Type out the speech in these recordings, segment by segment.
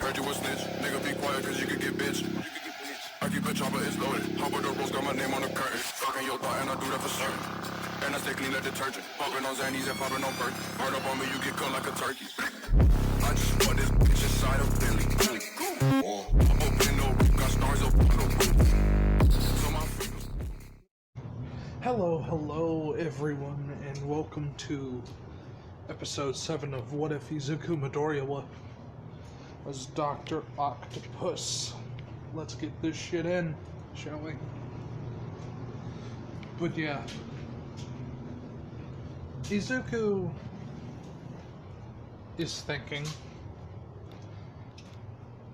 Heard you a snitch, nigga be quiet cause you could get bitched. I keep a chopper, it's loaded. Hop with the rolls, got my name on the curtain. Fucking your thought and I do that for certain. And I stay clean like detergent. Popping on Xannies and popping on Perk. Hard up on me, you get cut like a turkey. I just want this bitch inside of Billy. I'm open no roof, got stars up on the roof. So my freedom. Hello everyone, and welcome to episode 7 of What If Izuku Midoriya was Dr. Octopus. Let's get this shit in, shall we? But yeah, Izuku is thinking,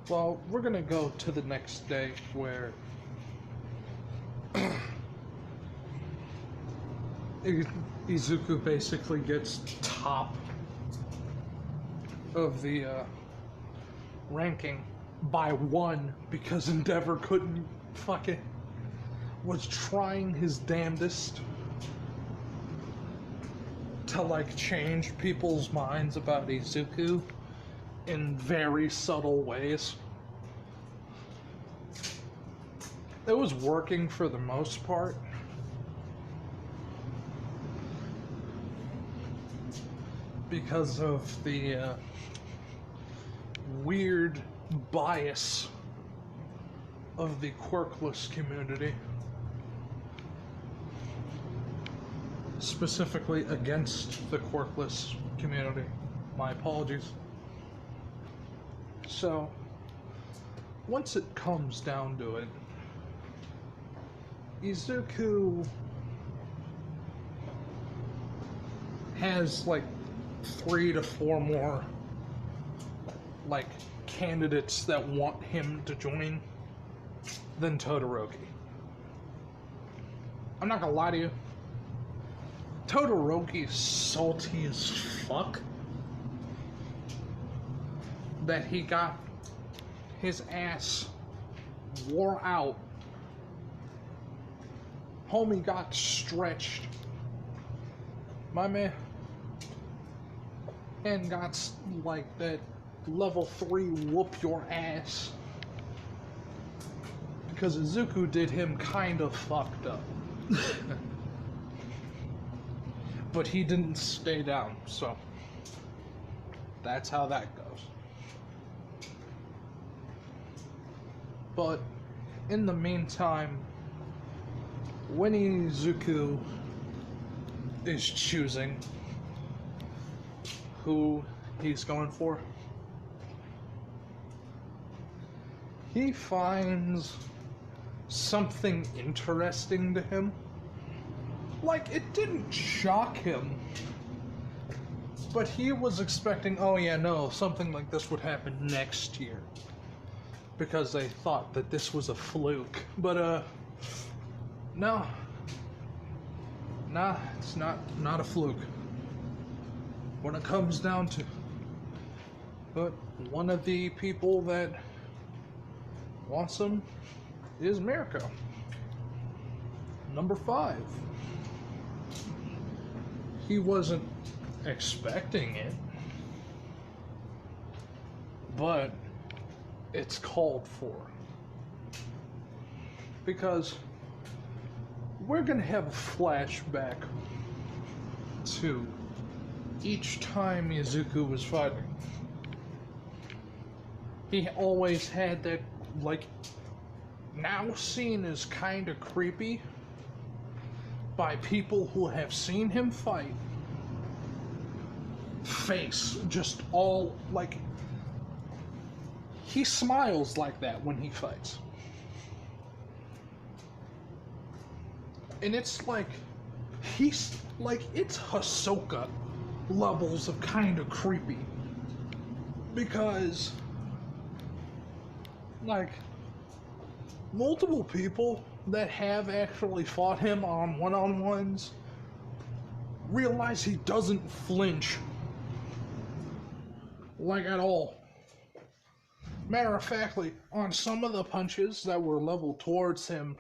well, we're gonna go to the next day where Izuku basically gets top of the ranking by 1 because Endeavor couldn't was trying his damnedest to change people's minds about Izuku in very subtle ways. It was working for the most part. Because of the weird bias of the quirkless community, specifically against the quirkless community. My apologies. So, once it comes down to it, Izuku has 3 to 4 more candidates that want him to join than Todoroki. I'm not gonna lie to you, Todoroki's salty as fuck that he got his ass wore out. Homie got stretched, my man, and got that level 3 whoop your ass because Izuku did him kind of fucked up. But he didn't stay down, so that's how that goes. But in the meantime, when Izuku is choosing who he's going for, he finds something interesting to him. It didn't shock him, but he was expecting, oh yeah, no, something like this would happen next year, because they thought that this was a fluke. But no, nah, it's not a fluke. When it comes down to, but one of the people that wants him is Mirko, number 5. He wasn't expecting it, but it's called for, because we're gonna have a flashback to each time Izuku was fighting. He always had that, now seen as kind of creepy by people who have seen him fight, face just all he smiles like that when he fights. And it's he's it's Hisoka levels of kind of creepy, because multiple people that have actually fought him on one-on-ones realize he doesn't flinch at all. Matter of factly, on some of the punches that were leveled towards him,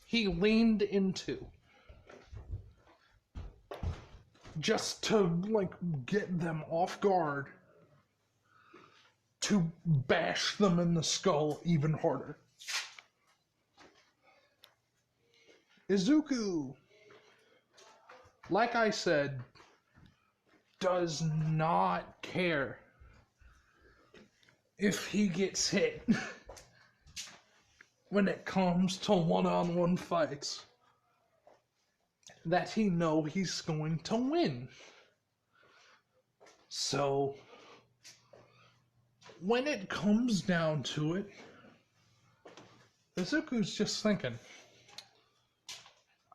he leaned into just to get them off guard to bash them in the skull even harder. Izuku, like I said, does not care if he gets hit when it comes to one-on-one fights that he knows he's going to win. So, when it comes down to it, Izuku's just thinking,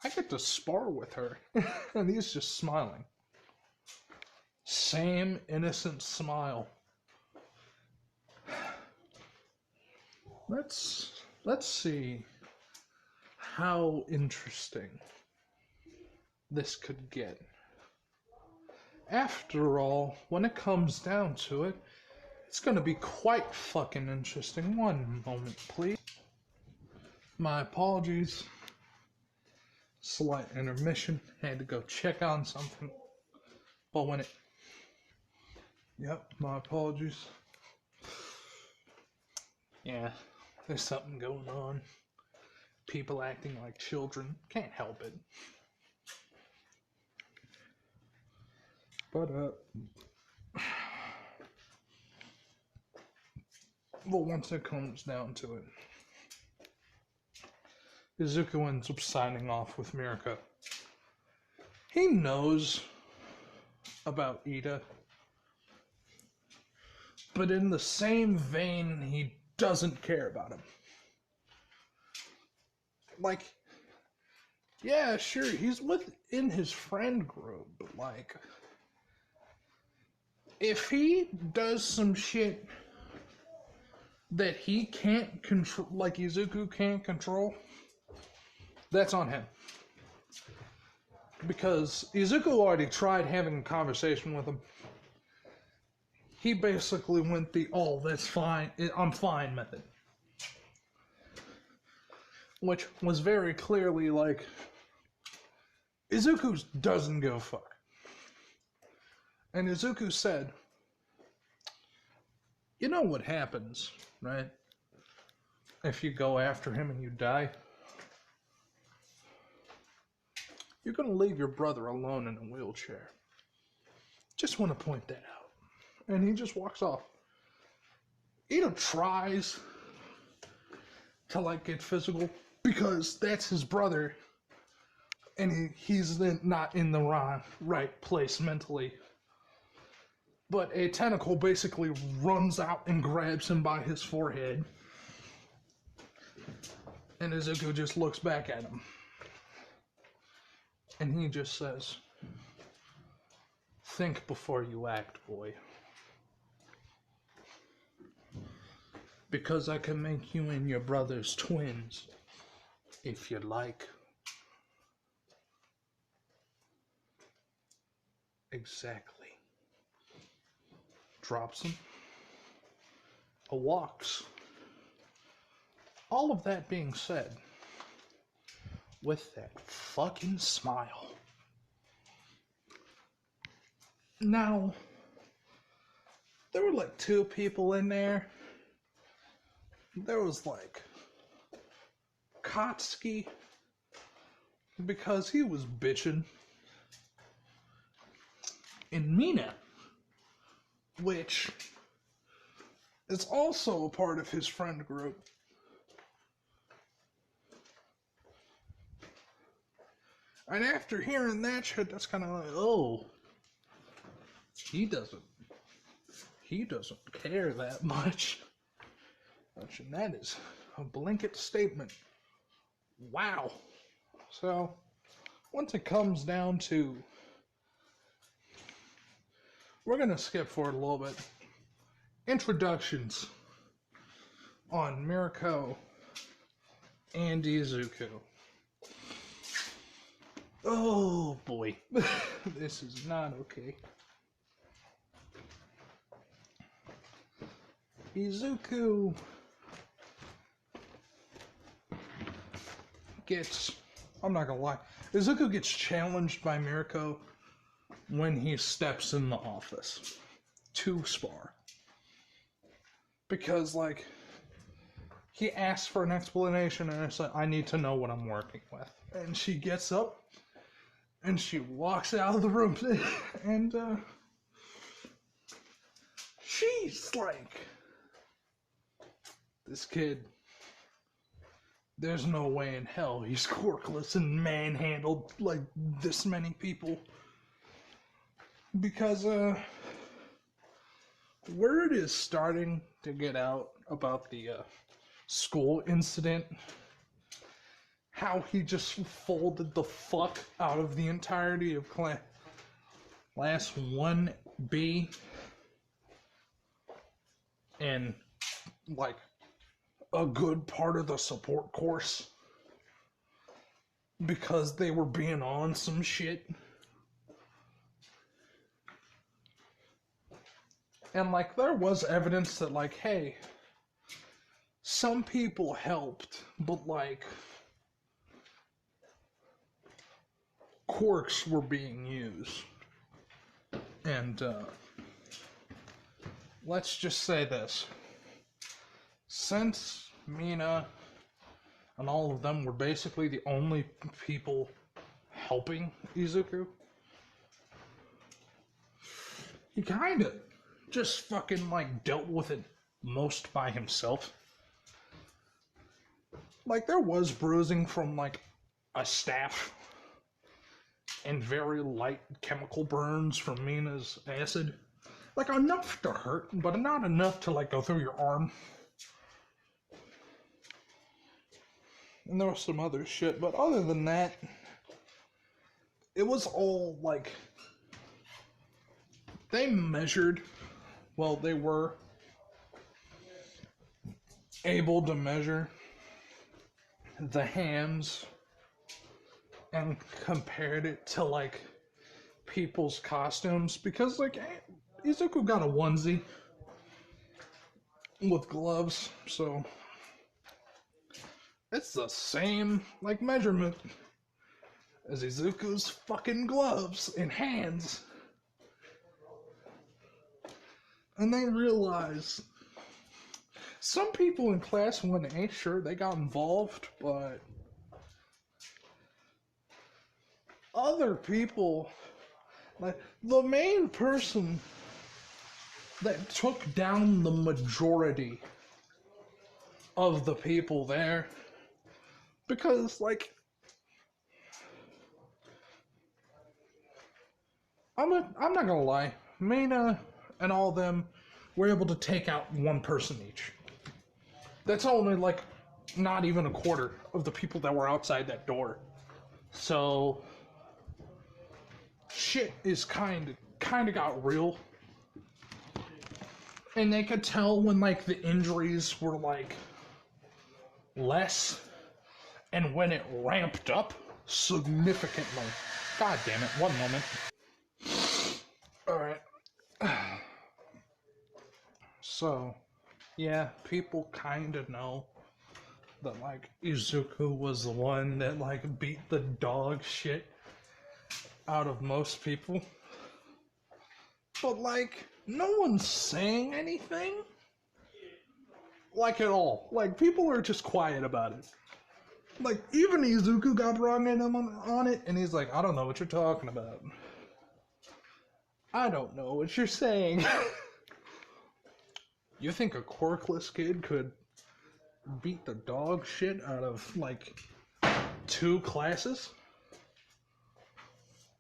I get to spar with her. And he's just smiling. Same innocent smile. Let's see how interesting this could get. After all, when it comes down to it, it's gonna be quite fucking interesting. One moment, please. My apologies. Slight intermission. Had to go check on something. But when it... Yep, my apologies. Yeah, there's something going on. People acting like children. Can't help it. But, well, once it comes down to it, Izuku ends up signing off with Mirko. He knows about Ida, but in the same vein, he doesn't care about him. Like, yeah, sure, he's within his friend group, but like, if he does some shit that he can't control, like Izuku can't control, that's on him. Because Izuku already tried having a conversation with him. He basically went the, oh, that's fine, I'm fine method. Which was very clearly like, Izuku doesn't give a fuck. And Izuku said, you know what happens, right? If you go after him and you die, you're going to leave your brother alone in a wheelchair. Just want to point that out. And he just walks off. Ida tries to like get physical because that's his brother and he's not in the right place mentally. But a tentacle basically runs out and grabs him by his forehead. And Izuku just looks back at him. And he just says, think before you act, boy. Because I can make you and your brothers twins, if you like. Exactly. Drops him. Walks. All of that being said, with that fucking smile. Now, there were like 2 people in there. There was like Katsuki, because he was bitching. And Mina, which is also a part of his friend group. And after hearing that shit, that's kind of like, oh, he doesn't care that much. And that is a blanket statement. Wow. So, once it comes down to, we're going to skip forward a little bit. Introductions on Mirko and Izuku. Oh boy, this is not okay. Izuku gets, I'm not gonna lie, Izuku gets challenged by Mirko when he steps in the office to spar. Because, like, he asked for an explanation, and it's like, I need to know what I'm working with. And she gets up, and she walks out of the room, and, she's like, this kid, there's no way in hell he's quirkless and manhandled like this many people. Because, word is starting to get out about the, school incident. How he just folded the fuck out of the entirety of class 1B. And, like, a good part of the support course. Because they were being on some shit. And, like, there was evidence that, like, hey, some people helped, but, like, quirks were being used. And, let's just say this. Since Mina and all of them were basically the only people helping Izuku, he kind of just fucking, like, dealt with it most by himself. Like, there was bruising from, like, a staff and very light chemical burns from Mina's acid. Like, enough to hurt, but not enough to, like, go through your arm. And there was some other shit, but other than that, it was all, like, they measured, well, they were able to measure the hands and compared it to, like, people's costumes, because, like, Izuku got a onesie with gloves, so it's the same, like, measurement as Izuku's fucking gloves and hands. And they realized some people in class 1A, sure, they got involved, but other people, like, the main person that took down the majority of the people there, because, like, I'm not gonna lie, Mina and all of them were able to take out one person each. That's only, like, not even a quarter of the people that were outside that door. So shit is kind of got real. And they could tell when, like, the injuries were, like, less, and when it ramped up significantly. God damn it, one moment. Alright. So, yeah, people kind of know that, like, Izuku was the one that, like, beat the dog shit out of most people. But, like, no one's saying anything. Like, at all. Like, people are just quiet about it. Like, even Izuku got brought in on it, and he's like, I don't know what you're talking about. I don't know what you're saying. You think a quirkless kid could beat the dog shit out of, like, 2 classes?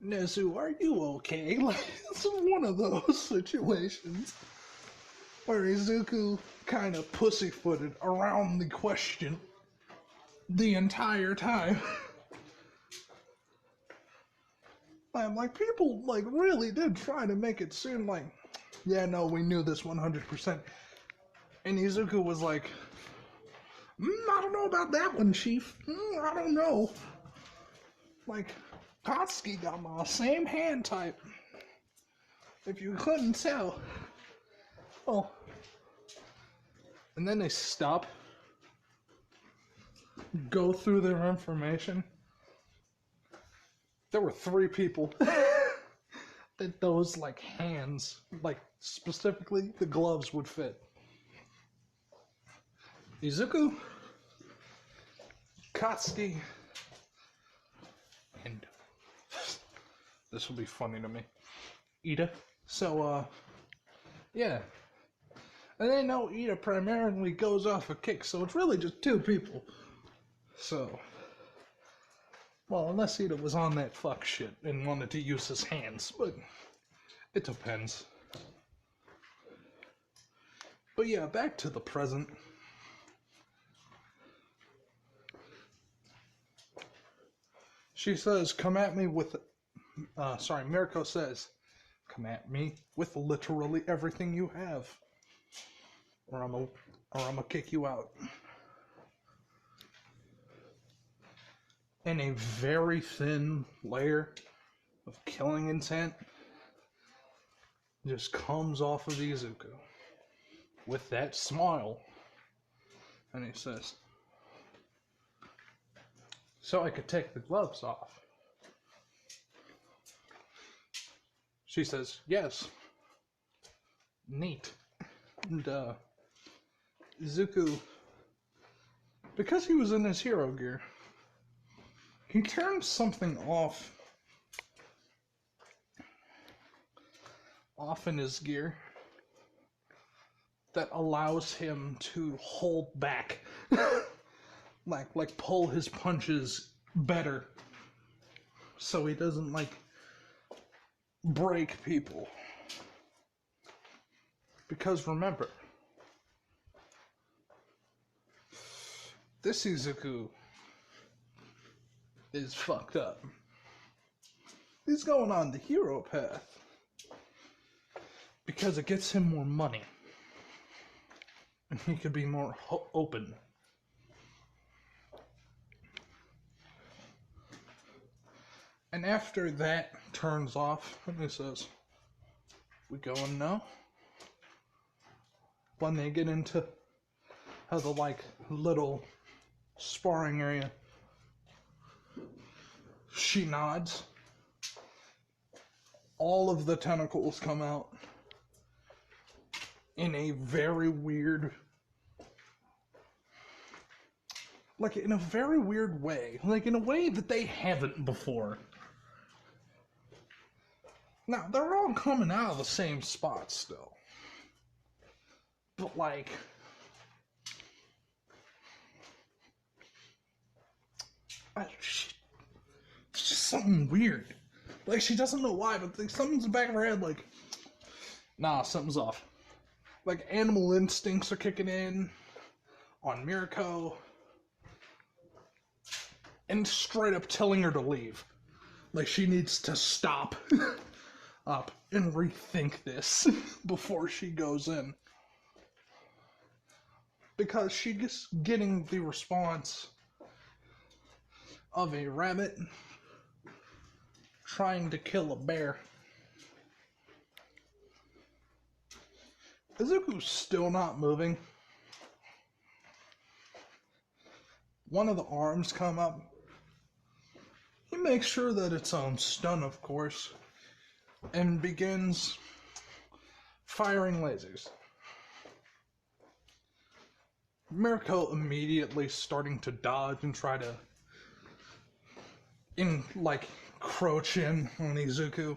Nezu, are you okay? Like, it's one of those situations where Izuku kind of pussyfooted around the question the entire time. I'm like, people, like, really did try to make it seem like, yeah, no, we knew this 100%. And Izuku was like, I don't know about that one, Chief. I don't know. Like, Katsuki got my same hand type. If you couldn't tell. Oh. And then they stop, go through their information. There were 3 people that those, like, hands, like, specifically the gloves would fit. Izuku, Katsuki, and this will be funny to me, Ida. So, yeah. And they know Ida primarily goes off a kick, so it's really just two people. So, well, unless Ida was on that fuck shit and wanted to use his hands, but it depends. But yeah, back to the present. She says, come at me with, Mirko says, come at me with literally everything you have, or I'm gonna kick you out. And a very thin layer of killing intent just comes off of Izuku with that smile. And he says, so I could take the gloves off. She says, yes. Neat. And, Izuku, because he was in his hero gear, he turned something off in his gear that allows him to hold back, like pull his punches better, so he doesn't break people. Because remember, this Izuku is fucked up. He's going on the hero path because it gets him more money and he could be more open. And after that turns off, and he says, we going now? When they get into the little sparring area, she nods. All of the tentacles come out in a very weird, in a very weird way. In a way that they haven't before. Now, they're all coming out of the same spot still. But it's just something weird. She doesn't know why, but something's in the back of her head, nah, something's off. Animal instincts are kicking in on Mirko, and straight up telling her to leave. She needs to stop up and rethink this before she goes in. Because she's getting the response of a rabbit trying to kill a bear. Izuku's still not moving. One of the arms come up. He makes sure that it's on stun, of course, and begins firing lasers. Mirko immediately starting to dodge and try to crouch in on Izuku.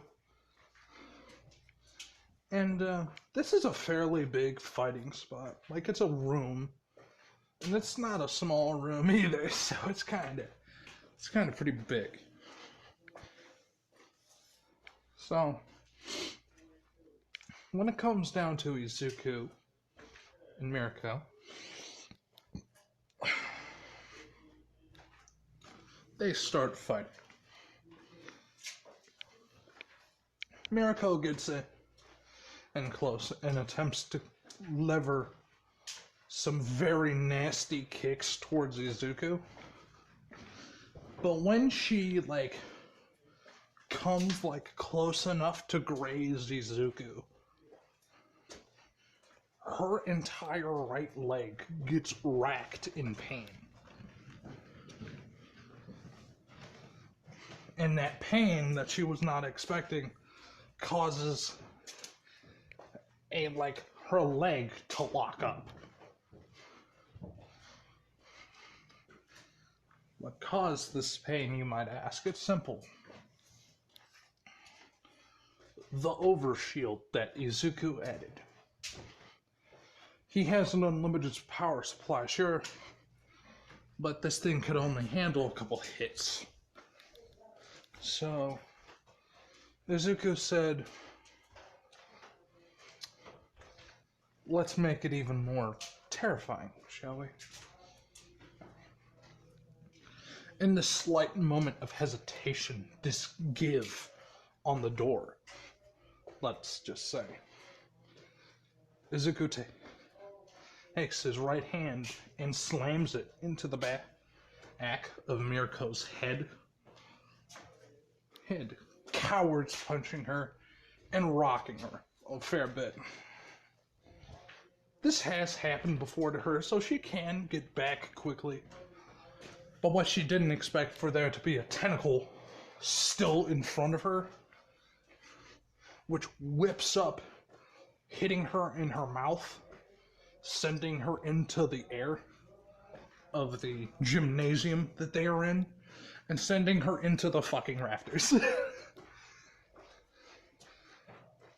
And this is a fairly big fighting spot. It's a room, and it's not a small room either, so it's kind of pretty big. So when it comes down to Izuku and Mirko, they start fighting. Mirko gets in close and attempts to lever some very nasty kicks towards Izuku. But when she comes close enough to graze Izuku, her entire right leg gets racked in pain. And that pain that she was not expecting causes her leg to lock up. What caused this pain, you might ask? It's simple. The overshield that Izuku added. He has an unlimited power supply, sure, but this thing could only handle a couple hits. So, Izuku said, let's make it even more terrifying, shall we? In this slight moment of hesitation, this give on the door, let's just say, Izuku takes his right hand and slams it into the back of Mirko's head. Cowards punching her and rocking her a fair bit. This has happened before to her, so she can get back quickly. But what she didn't expect for there to be a tentacle still in front of her, which whips up, hitting her in her mouth, sending her into the air of the gymnasium that they are in, and sending her into the fucking rafters.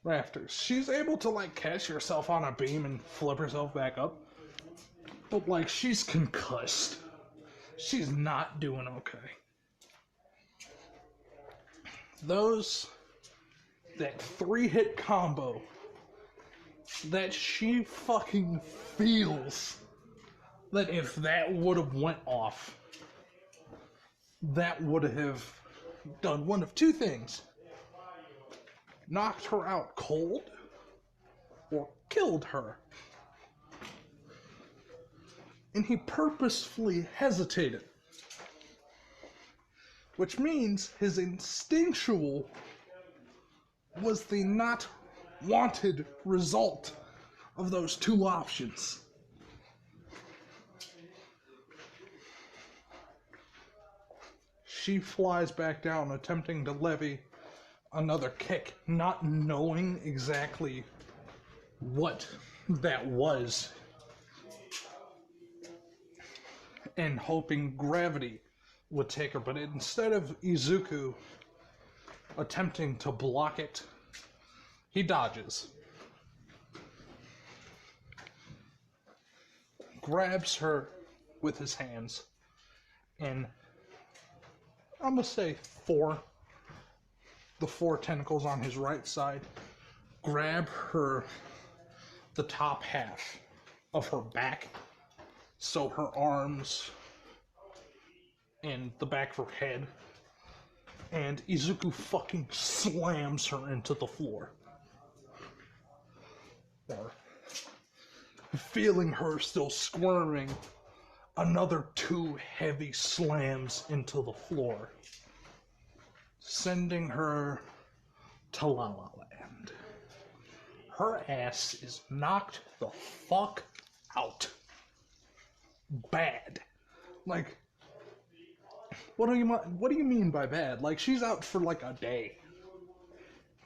Rafters. She's able to, like, catch herself on a beam and flip herself back up. But, like, she's concussed. She's not doing okay. That 3-hit combo that she fucking feels that if that would have went off, that would have done one of two things. Knocked her out cold or killed her. And he purposefully hesitated. Which means his instinctual was the not wanted result of those two options. She flies back down, attempting to levy another kick, not knowing exactly what that was, and hoping gravity would take her. But instead of Izuku attempting to block it, he dodges. Grabs her with his hands, and I'm gonna say the four tentacles on his right side grab her, the top half of her back, so her arms and the back of her head, and Izuku fucking slams her into the floor. Or, feeling her still squirming, another 2 heavy slams into the floor, sending her to La La Land. Her ass is knocked the fuck out. Bad. Like, what do you mean by bad? Like, she's out for like a day.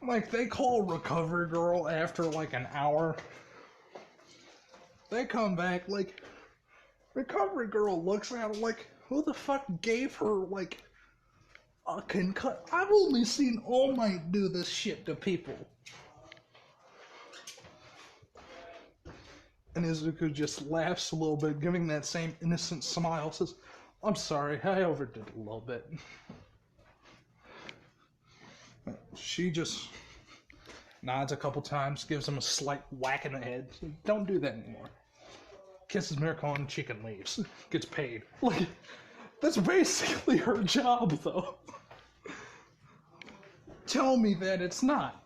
Like, they call Recovery Girl after like an hour. They come back, like, Recovery Girl looks at her like, who the fuck gave her, like, a concussion? I've only seen All Might do this shit to people. And Izuku just laughs a little bit, giving that same innocent smile, says, I'm sorry, I overdid it a little bit. She just nods a couple times, gives him a slight whack in the head. Don't do that anymore. Kisses Mirko on the cheek and leaves. Gets paid. Like, that's basically her job, though. Tell me that it's not.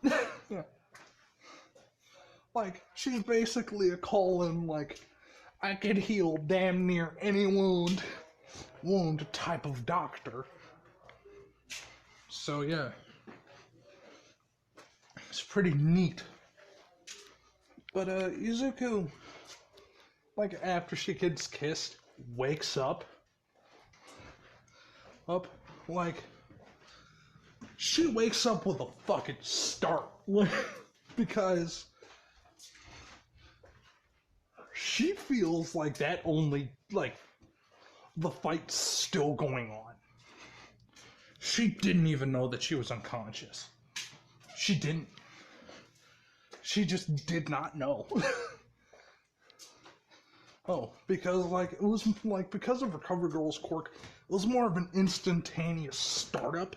Like, she's basically a call-in, like, I could heal damn near any wound type of doctor. So, yeah. It's pretty neat. But, Izuku, like, after she gets kissed, wakes up, like, she wakes up with a fucking start, because she feels like that only, like, the fight's still going on. She didn't even know that she was unconscious. She didn't. She just did not know. Oh, because it was because of Recover Girl's quirk, it was more of an instantaneous startup.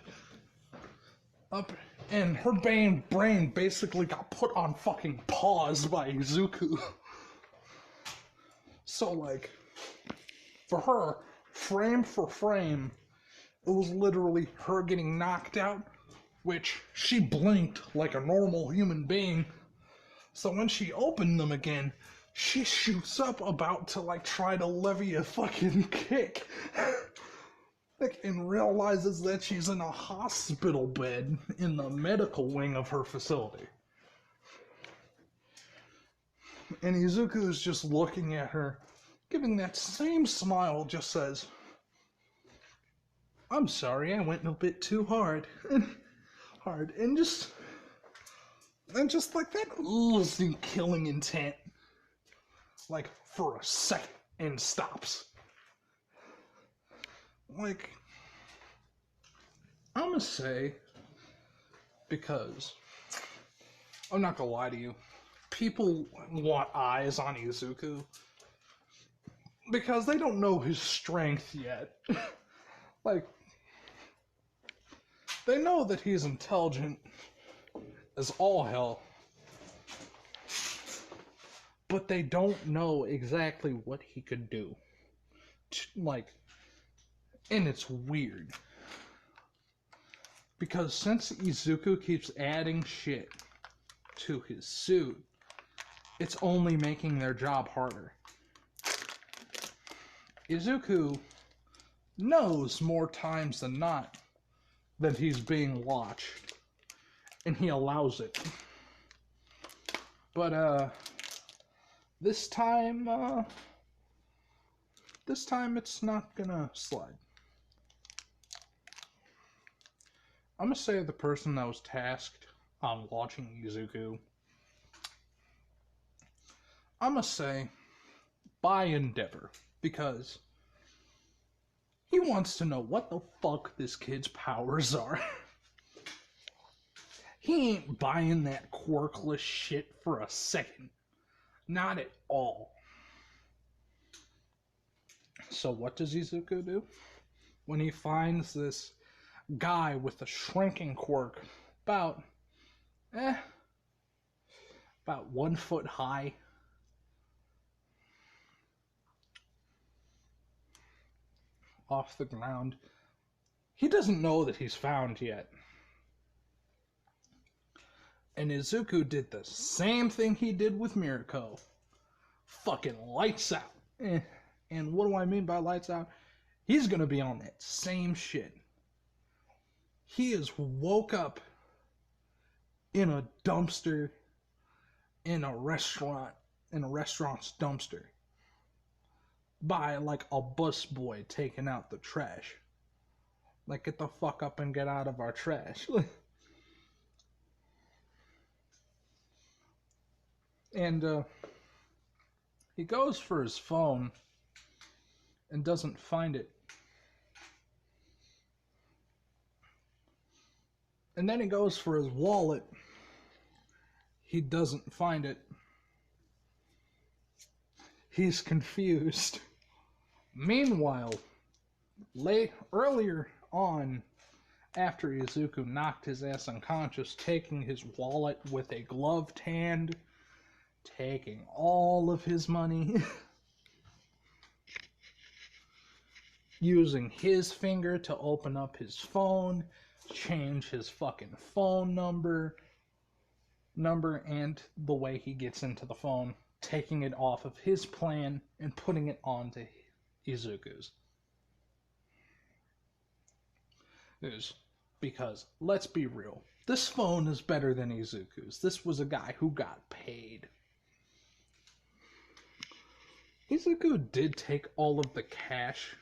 And her brain basically got put on fucking pause by Izuku. So for her, frame for frame, it was literally her getting knocked out, which she blinked like a normal human being. So when she opened them again, she shoots up about to try to levy a fucking kick. And realizes that she's in a hospital bed in the medical wing of her facility. And Izuku is just looking at her, giving that same smile, just says, "I'm sorry, I went a bit too hard." And just that oozing killing intent. For a second, and stops. I'm gonna say, because I'm not gonna lie to you, people want eyes on Izuku because they don't know his strength yet. They know that he's intelligent as all hell, but they don't know exactly what he could do. And it's weird. Because since Izuku keeps adding shit to his suit, it's only making their job harder. Izuku knows more times than not that he's being watched, and he allows it. But this time it's not gonna slide. I'm gonna say the person that was tasked on watching Izuku, I'm gonna say by Endeavor, because he wants to know what the fuck this kid's powers are. He ain't buying that quirkless shit for a second. Not at all. So what does Izuku do? When he finds this guy with a shrinking quirk about 1 foot high, off the ground, he doesn't know that he's found yet. And Izuku did the same thing he did with Mirko. Fucking lights out. And what do I mean by lights out? He's gonna be on that same shit. He is woke up in a dumpster in a restaurant's dumpster by a busboy taking out the trash. Get the fuck up and get out of our trash. And he goes for his phone and doesn't find it. And then he goes for his wallet. He doesn't find it. He's confused. Meanwhile, earlier on, after Izuku knocked his ass unconscious, taking his wallet with a gloved hand, taking all of his money, using his finger to open up his phone, change his fucking phone number and the way he gets into the phone, taking it off of his plan and putting it onto Izuku's. Because, let's be real, this phone is better than Izuku's. This was a guy who got paid. Izuku did take all of the cash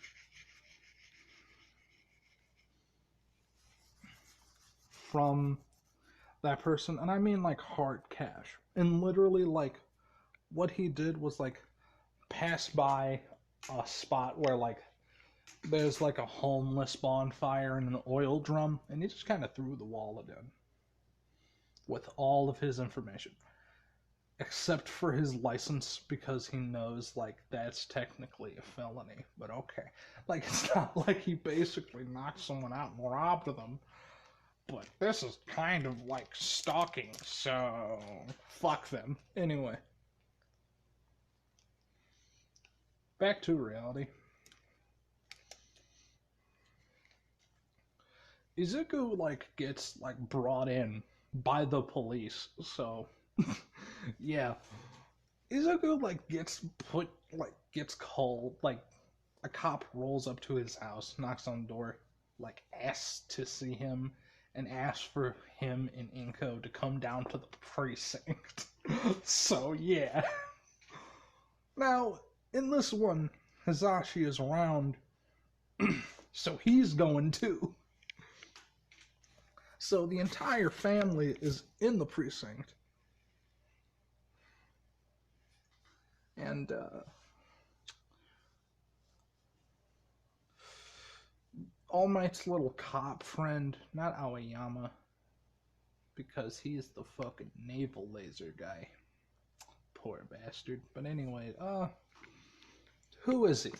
from that person, and I mean hard cash. And literally what he did was pass by a spot where there's like a homeless bonfire and an oil drum, and he just kind of threw the wallet in with all of his information, except for his license, because he knows like that's technically a felony. But okay, like it's not like he basically knocked someone out and robbed them. But this is kind of like stalking, so fuck them. Anyway, back to reality. Izuku like gets like brought in by the police, so yeah. Izuku like gets called, like a cop rolls up to his house, knocks on the door, like asks to see him and asks for him and Inko to come down to the precinct. So yeah. Now, in this one, Hisashi is around, so he's going too. So the entire family is in the precinct. And All Might's little cop friend, not Aoyama, because he's the fucking naval laser guy. Poor bastard. But anyway, who is he?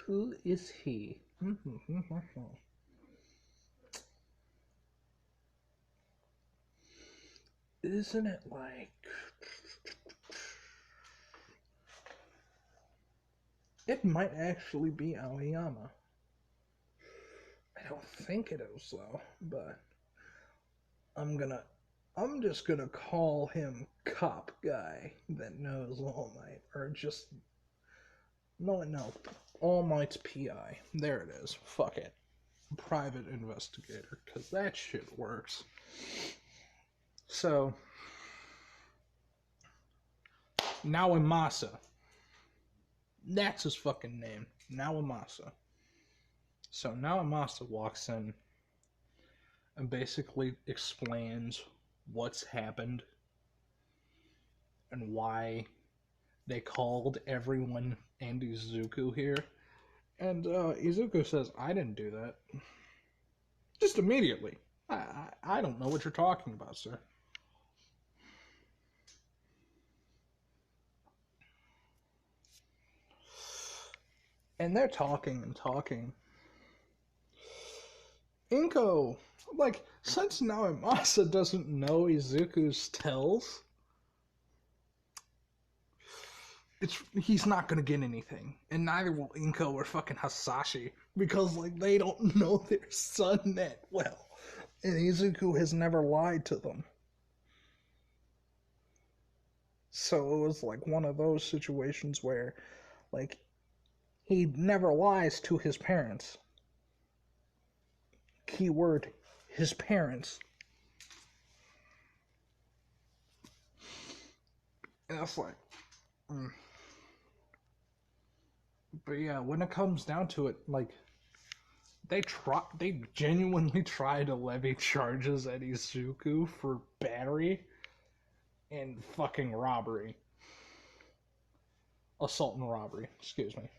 Who is he? Isn't it like... It might actually be Aoyama. I don't think it is though, but I'm just gonna call him Cop Guy that knows All Might, or just no, All Might's PI. There it is. Fuck it, private investigator, because that shit works. So Naomasa. That's his fucking name. Naomasa. So Naomasa walks in and basically explains what's happened and why they called everyone and Izuku here. And Izuku says, I didn't do that. Just immediately. I don't know what you're talking about, sir. And they're talking and talking. Inko, like, since Naomasa doesn't know Izuku's tells, he's not gonna get anything. And neither will Inko or fucking Hisashi, because, like, they don't know their son that well. And Izuku has never lied to them. So it was, like, one of those situations where, like, he never lies to his parents. Keyword, his parents. And that's like... But yeah, when it comes down to it, like, they genuinely try to levy charges at Izuku for battery and fucking robbery. Assault and robbery, excuse me.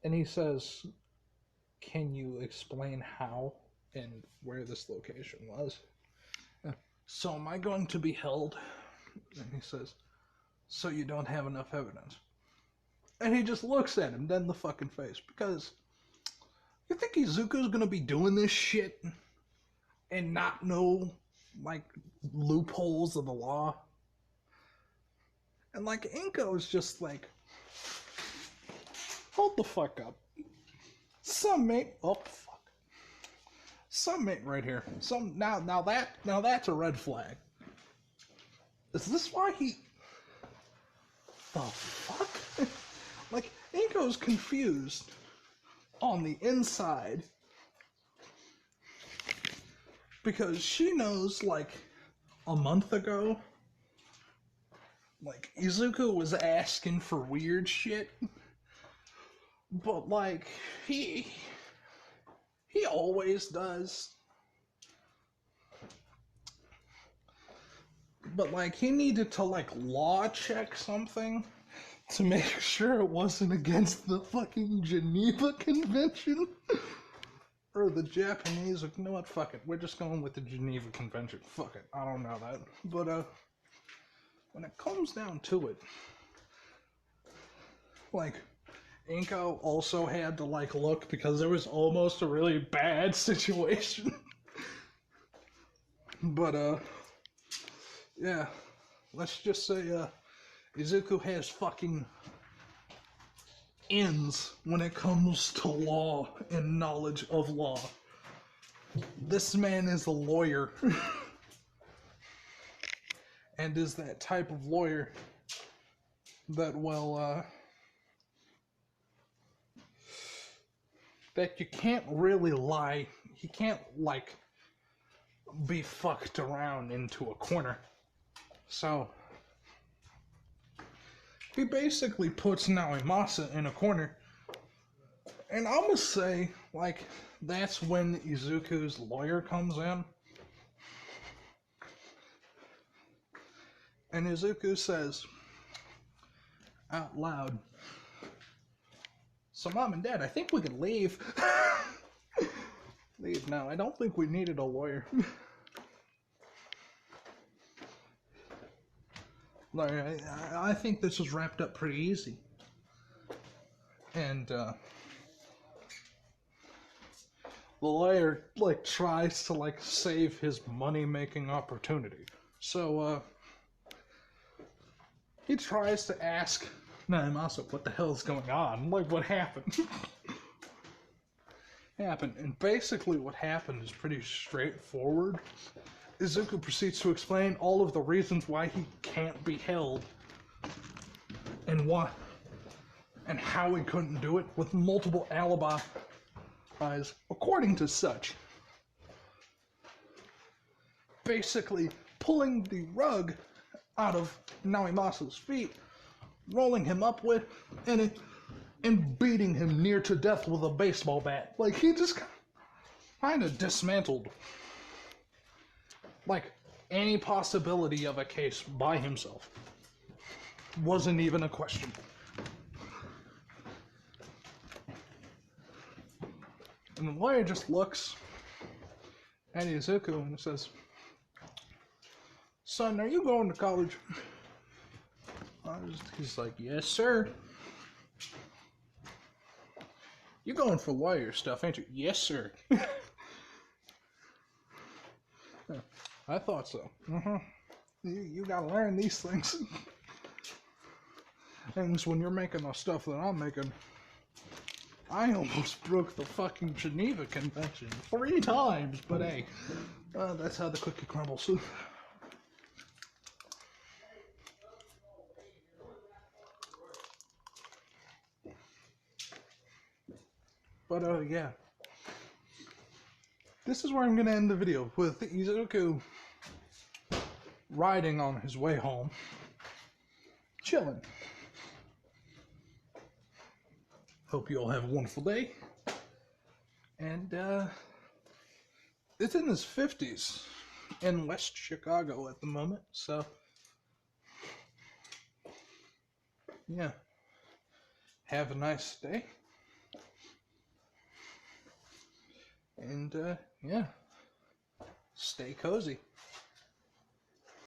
And he says, can you explain how and where this location was? So am I going to be held? And he says, so you don't have enough evidence. And he just looks at him dead in the fucking face, because you think Izuku's gonna be doing this shit and not know, like, loopholes of the law? And, like, Inko's just like, hold the fuck up. Some mate right here. Now that's a red flag. Is this why he... The fuck? Like, Inko's confused on the inside. Because she knows, like, a month ago, like, Izuku was asking for weird shit. But, like, he always does. But, like, he needed to, like, law check something. to make sure it wasn't against the fucking Geneva Convention. Or the Japanese, you know what, fuck it. We're just going with the Geneva Convention. Fuck it. I don't know that. But, when it comes down to it, like, Inko also had to, like, look because there was almost a really bad situation. But, yeah. Let's just say, Izuku has fucking ends when it comes to law and knowledge of law. This man is a lawyer. And is that type of lawyer that will, that you can't really lie. He can't, like, be fucked around into a corner. So, he basically puts Naomasa in a corner. And I'm gonna say, like, that's when Izuku's lawyer comes in. And Izuku says, out loud, so Mom and Dad, I think we can leave. Leave now. I don't think we needed a lawyer. Like, I think this was wrapped up pretty easy. And, the lawyer, like, tries to, like, save his money-making opportunity. So, he tries to ask Naomasa what the hell's going on. Like, what happened? And basically what happened is pretty straightforward. Izuku proceeds to explain all of the reasons why he can't be held and why and how he couldn't do it with multiple alibis according to such. Basically pulling the rug out of Naomasa's feet, rolling him up with, and beating him near to death with a baseball bat. Like, he just kind of dismantled, like, any possibility of a case by himself. Wasn't even a question. And the lawyer just looks at Izuku and says, son, are you going to college? He's like, yes, sir. You going for lawyer stuff, ain't you? Yes, sir. I thought so. You gotta learn these things. Things when you're making the stuff that I'm making. I almost broke the fucking Geneva Convention 3 times, but hey, that's how the cookie crumbles. But, yeah. This is where I'm going to end the video, with Izuku riding on his way home. Chilling. Hope you all have a wonderful day. And, it's in his 50s in West Chicago at the moment, so, yeah. Have a nice day. And, yeah, stay cozy.